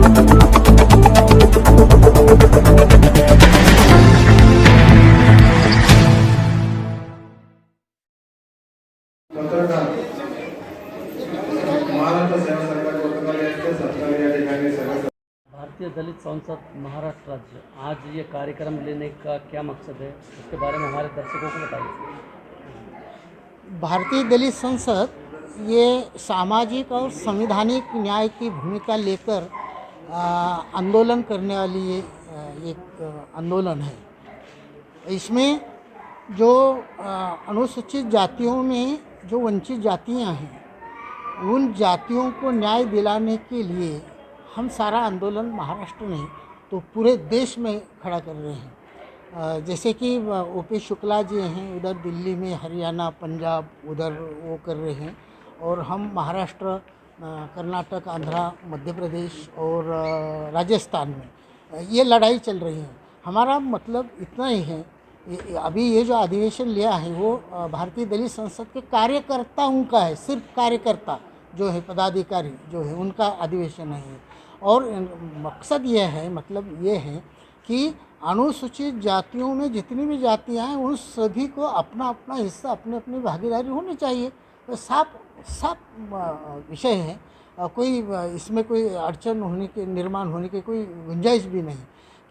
भारतीय दलित संसद महाराष्ट्र राज्य आज ये कार्यक्रम लेने का क्या मकसद है, उसके बारे में हमारे दर्शकों को बताइए। भारतीय दलित संसद ये सामाजिक और संवैधानिक न्याय की भूमिका लेकर आंदोलन करने वाली ये एक आंदोलन है। इसमें जो अनुसूचित जातियों में जो वंचित जातियां हैं, उन जातियों को न्याय दिलाने के लिए हम सारा आंदोलन महाराष्ट्र में तो पूरे देश में खड़ा कर रहे हैं। जैसे कि ओपी शुक्ला जी हैं, उधर दिल्ली में, हरियाणा, पंजाब उधर वो कर रहे हैं, और हम महाराष्ट्र, कर्नाटक, आंध्रा, मध्य प्रदेश और राजस्थान में ये लड़ाई चल रही है। हमारा मतलब इतना ही है, अभी ये जो अधिवेशन लिया है वो भारतीय दलित संसद के कार्यकर्ताओं का है, सिर्फ कार्यकर्ता जो है, पदाधिकारी जो है, उनका अधिवेशन है। और मकसद ये है, मतलब ये है कि अनुसूचित जातियों में जितनी भी जातियां हैं, उन सभी को अपना अपना हिस्सा, अपनी अपनी भागीदारी होनी चाहिए। तो साफ विषय है, कोई इसमें कोई अड़चन होने के, निर्माण होने की कोई गुंजाइश भी नहीं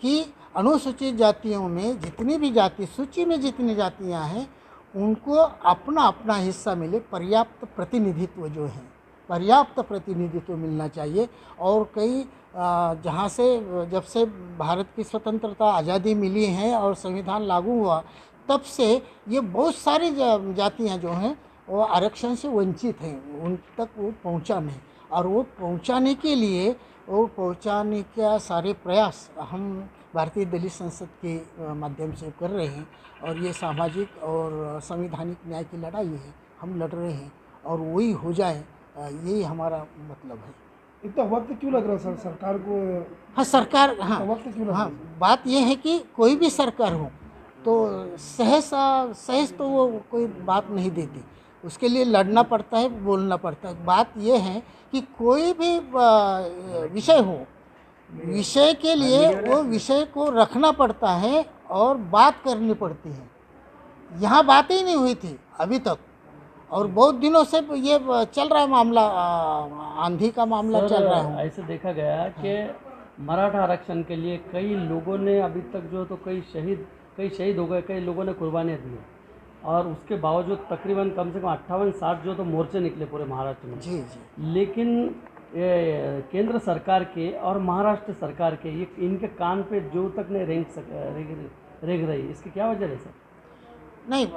कि अनुसूचित जातियों में जितनी भी जाति, सूची में जितनी जातियां हैं, उनको अपना अपना हिस्सा मिले। पर्याप्त प्रतिनिधित्व जो है, पर्याप्त प्रतिनिधित्व मिलना चाहिए। और कई जहाँ से, जब से भारत की स्वतंत्रता, आज़ादी मिली है और संविधान लागू हुआ, तब से ये बहुत सारी जातियाँ जो हैं वो आरक्षण से वंचित हैं, उन तक वो पहुँचा नहीं। और वो पहुँचाने के लिए, वो पहुँचाने का सारे प्रयास हम भारतीय दलित संसद के माध्यम से कर रहे हैं। और ये सामाजिक और संवैधानिक न्याय की लड़ाई है, हम लड़ रहे हैं, और वही हो जाए, यही हमारा मतलब है। इतना वक्त क्यों लग रहा है सर सरकार को? हाँ, सरकार, हाँ वक्त क्यों लग रहा है? बात ये है कि कोई भी सरकार हो तो सहज तो वो कोई बात नहीं देती, उसके लिए लड़ना पड़ता है, बोलना पड़ता है। बात ये है कि कोई भी विषय हो, विषय के लिए वो विषय को रखना पड़ता है और बात करनी पड़ती है। यहाँ बात ही नहीं हुई थी अभी तक, और बहुत दिनों से ये चल रहा है मामला, आंधी का मामला चल रहा है। ऐसे देखा गया कि मराठा आरक्षण के लिए कई लोगों ने अभी तक जो तो कई शहीद हो गए, कई लोगों ने कुर्बानियाँ दी, और उसके बावजूद तकरीबन कम से कम 58-60 जो तो मोर्चे निकले पूरे महाराष्ट्र में। जी। लेकिन ये केंद्र सरकार के और महाराष्ट्र सरकार के ये इनके कान पे जो तक नहीं रेंग रही, इसकी क्या वजह है सर? नहीं,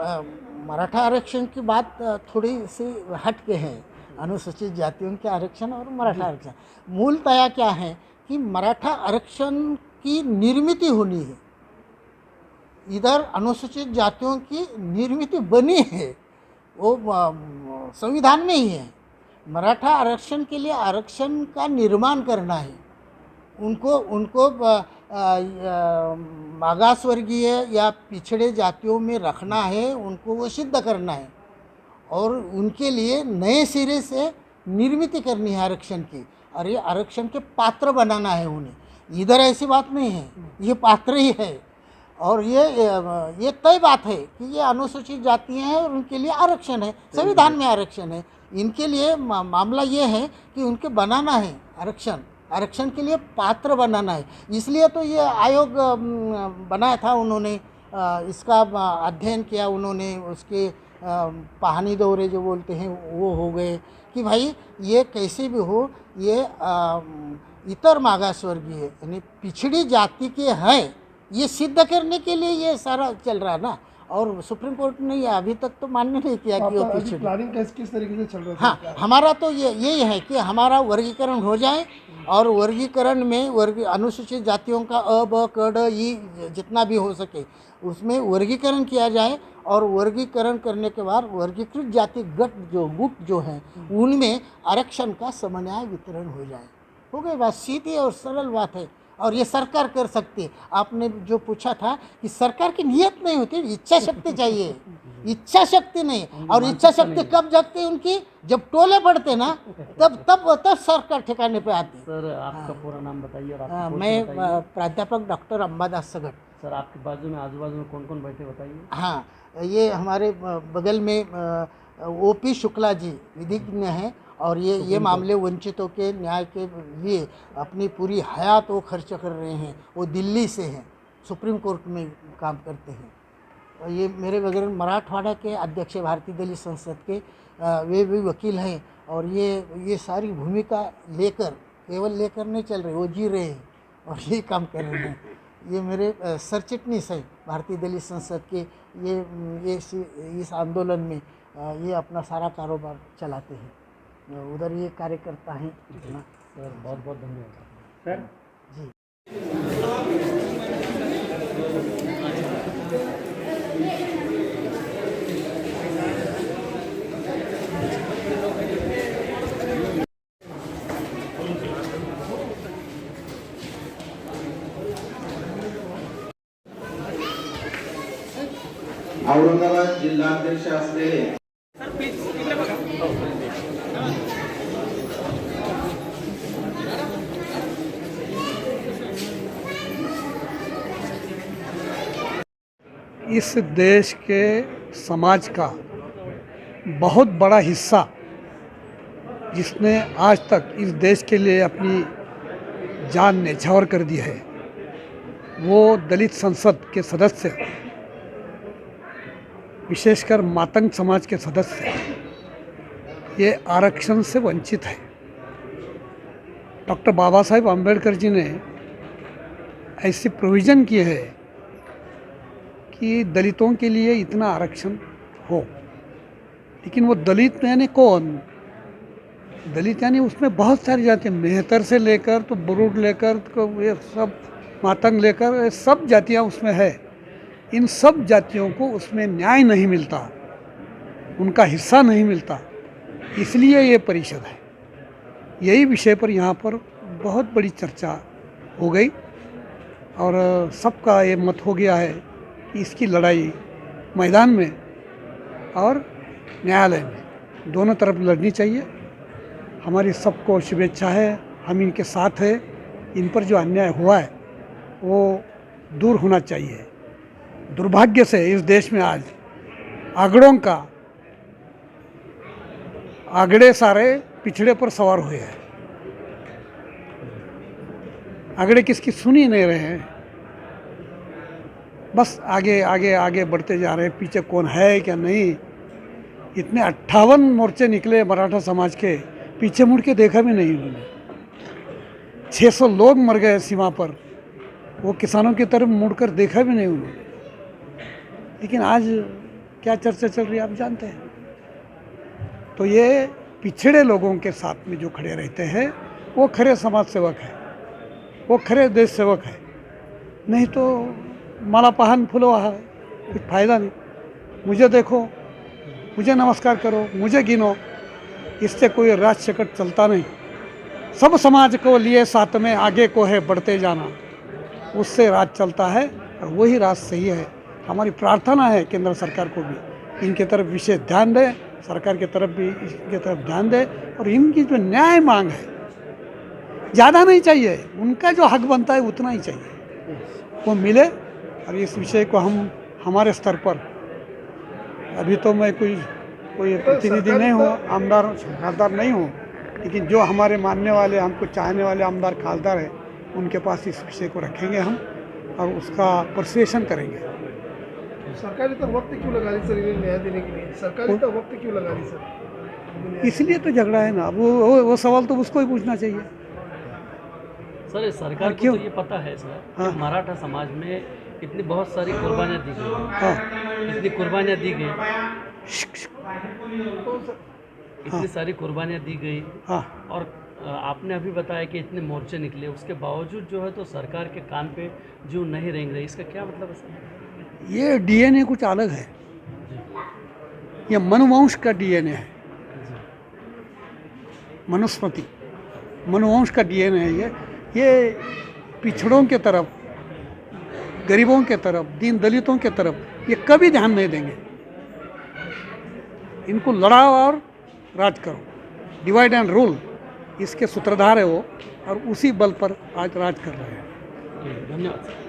मराठा आरक्षण की बात थोड़ी सी हट के है, अनुसूचित जातियों के आरक्षण और मराठा आरक्षण। मूलतया क्या है कि मराठा आरक्षण की निर्मित होनी है, इधर अनुसूचित जातियों की निर्मित बनी है, वो संविधान में ही है। मराठा आरक्षण के लिए आरक्षण का निर्माण करना है, उनको मागासवर्गीय या पिछड़े जातियों में रखना है, उनको वो सिद्ध करना है, और उनके लिए नए सिरे से निर्मित करनी है आरक्षण की, और ये आरक्षण के पात्र बनाना है उन्हें। इधर ऐसी बात नहीं है, ये पात्र ही है। और ये तय बात है कि ये अनुसूचित जातियाँ हैं और उनके लिए आरक्षण है, संविधान में आरक्षण है। इनके लिए मामला ये है कि उनके बनाना है आरक्षण के लिए पात्र बनाना है। इसलिए तो ये आयोग बनाया था उन्होंने, इसका अध्ययन किया उन्होंने, उसके पहानी दौरे जो बोलते हैं वो हो गए कि भाई ये कैसे भी हो, ये इतर मागासवर्गीय यानी पिछड़ी जाति के हैं, ये सिद्ध करने के लिए ये सारा चल रहा है ना। और सुप्रीम कोर्ट ने ये अभी तक तो मान्य नहीं किया कि वो पिछड़ी। प्लानिंग किस तरीके से चल रहा है? हाँ, हमारा तो यही है कि हमारा वर्गीकरण हो जाए, और वर्गीकरण में अनुसूचित जातियों का अ, ब, क, ड, ई जितना भी हो सके उसमें वर्गीकरण किया जाए, और वर्गीकरण करने के बाद वर्गीकृत जाति गुट जो हैं उनमें आरक्षण का समन्वय वितरण हो जाए। हो गई बात, सीधी और सरल बात है, और ये सरकार कर सकती है। आपने जो पूछा था कि सरकार की नियत नहीं होती, इच्छा शक्ति चाहिए, इच्छा शक्ति नहीं। और इच्छा शक्ति कब जगती है उनकी, जब टोले पड़ते ना, तब सरकार ठिकाने पे आती। सर आपका पूरा नाम बताइए और आपकी पोस्ट मैं बताइए। प्राध्यापक डॉक्टर अंबादास सगट। सर आपके बाजू में आजू बाजू में कौन कौन बैठे बताइए। हाँ, ये हमारे बगल में ओपी शुक्ला जी विधिज्ञ हैं, और ये मामले वंचितों के न्याय के लिए अपनी पूरी हयात वो खर्च कर रहे हैं। वो दिल्ली से हैं, सुप्रीम कोर्ट में काम करते हैं। और ये मेरे बगैर मराठवाड़ा के अध्यक्ष भारतीय दलित संसद के वे भी वकील हैं। और ये सारी भूमिका लेकर, केवल लेकर नहीं चल रहे, वो जी रहे हैं और ये काम कर रहे हैं। ये मेरे सर चिटनीस है भारतीय दलित संसद के। ये इस आंदोलन में ये अपना सारा कारोबार चलाते हैं। उधर ये कार्यकर्ता हैं इतना। सर बहुत बहुत धन्यवाद सर जी। औरंगाबाद जिल्हाध्यक्ष असलेले इस देश के समाज का बहुत बड़ा हिस्सा जिसने आज तक इस देश के लिए अपनी जान न्यौछावर कर दी है, वो दलित संसद के सदस्य, विशेषकर मातंग समाज के सदस्य, ये आरक्षण से वंचित है। डॉक्टर बाबा साहेब अम्बेडकर जी ने ऐसी प्रोविज़न की है कि दलितों के लिए इतना आरक्षण हो। लेकिन वो दलित यानी कौन? दलित यानी उसमें बहुत सारी जातियाँ, मेहतर से लेकर तो बुरुड लेकर तो ये सब मातंग लेकर ये सब जातियाँ उसमें है। इन सब जातियों को उसमें न्याय नहीं मिलता, उनका हिस्सा नहीं मिलता, इसलिए ये परिषद है। यही विषय पर यहाँ पर बहुत बड़ी चर्चा हो गई और सबका ये मत हो गया है कि इसकी लड़ाई मैदान में और न्यायालय में दोनों तरफ लड़नी चाहिए। हमारी सबको शुभेच्छा है, हम इनके साथ हैं। इन पर जो अन्याय हुआ है वो दूर होना चाहिए। दुर्भाग्य से इस देश में आज आगड़े सारे पिछड़े पर सवार हुए हैं। आगड़े किसकी सुन ही नहीं रहे हैं, बस आगे आगे आगे बढ़ते जा रहे हैं। पीछे कौन है क्या नहीं। इतने 58 मोर्चे निकले मराठा समाज के, पीछे मुड़ के देखा भी नहीं उन्होंने। 600 लोग मर गए सीमा पर, वो किसानों की तरफ मुड़कर देखा भी नहीं उन्होंने। लेकिन आज क्या चर्चा चल रही है आप जानते हैं। तो ये पिछड़े लोगों के साथ में जो खड़े रहते हैं वो खरे समाज सेवक है, वो खरे देश सेवक है। नहीं तो माला पहन फुलवा है, कुछ फ़ायदा नहीं। मुझे देखो, मुझे नमस्कार करो, मुझे गिनो, इससे कोई राज शकट चलता नहीं। सब समाज को लिए साथ में आगे को है बढ़ते जाना, उससे राज चलता है और वही राज सही है। हमारी प्रार्थना है केंद्र सरकार को भी इनके तरफ विशेष ध्यान दे, सरकार की तरफ भी इसके तरफ ध्यान दे और इनकी जो न्याय मांग है ज़्यादा नहीं चाहिए, उनका जो हक बनता है उतना ही चाहिए, वो मिले। और इस विषय को हम हमारे स्तर पर, अभी तो मैं कोई प्रतिनिधि नहीं हूँ, आमदार खासदार नहीं हूँ, लेकिन जो हमारे मानने वाले, हमको चाहने वाले आमदार खासदार हैं, उनके पास इस विषय को रखेंगे हम और उसका परसुएशन करेंगे। सरकार इतना वक्त क्यों लगा रही सर इन्हें न्याय देने के लिए? सरकार इतना वक्त क्यों लगा रही सर? इसलिए तो झगड़ा है ना। वो सवाल तो उसको ही पूछना चाहिए। सर सरकार को तो ये पता है सर कि मराठा समाज में इतनी बहुत सारी कुर्बानियाँ दी गई, इतनी कुर्बानियाँ दी गई, इतनी सारी कुर्बानियाँ दी गई। और आपने अभी बताया कि इतने मोर्चे निकले, उसके बावजूद जो है तो सरकार के कान पे जो नहीं रेंग रही, इसका क्या मतलब है सर? ये डीएनए कुछ अलग है, ये मनुवंश का डीएनए है, मनुस्मृति मनुवंश का डीएनए है। ये पिछड़ों के तरफ, गरीबों के तरफ, दीन दलितों के तरफ ये कभी ध्यान नहीं देंगे। इनको लड़ाओ और राज करो, डिवाइड एंड रूल, इसके सूत्रधार है वो, और उसी बल पर आज राज कर रहे हैं। धन्यवाद सर।